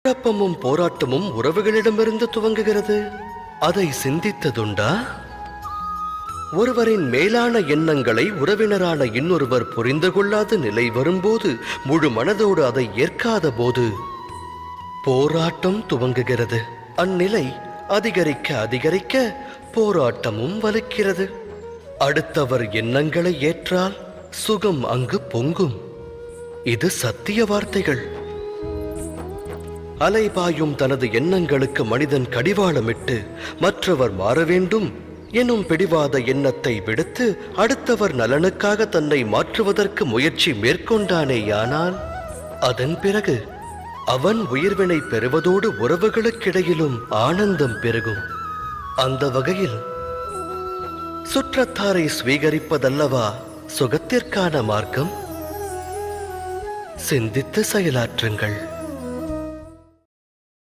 குழப்பமும் போராட்டமும் உறவுகளிடமிருந்து துவங்குகிறது. அதை சிந்தித்ததுண்டா? ஒருவரின் மேலான எண்ணங்களை உறவினரான இன்னொருவர் புரிந்து கொள்ளாத நிலை வரும்போது, முழு மனதோடு அதை ஏற்காத போது போராட்டம் துவங்குகிறது. அந்நிலை அதிகரிக்க அதிகரிக்க போராட்டமும் வலுக்கிறது. அடுத்தவர் எண்ணங்களை ஏற்றால் சுகம் அங்கு பொங்கும். இது சத்திய வார்த்தைகள். அலைபாயும் தனது எண்ணங்களுக்கு மனிதன் கடிவாளமிட்டு மற்றவர் மாற வேண்டும் எனும் பிடிவாத எண்ணத்தை விடுத்து அடுத்தவர் நலனுக்காக தன்னை மாற்றுவதற்கு முயற்சி மேற்கொண்டானேயானால் அதன் பிறகு அவன் உயிர்வினை பெறுவதோடு உறவுகளுக்கிடையிலும் ஆனந்தம் பெருகும். அந்த வகையில் சுற்றத்தாரை ஸ்வீகரிப்பதல்லவா சுகத்திற்கான மார்க்கம்? சிந்தித்து செயலாற்றுங்கள்.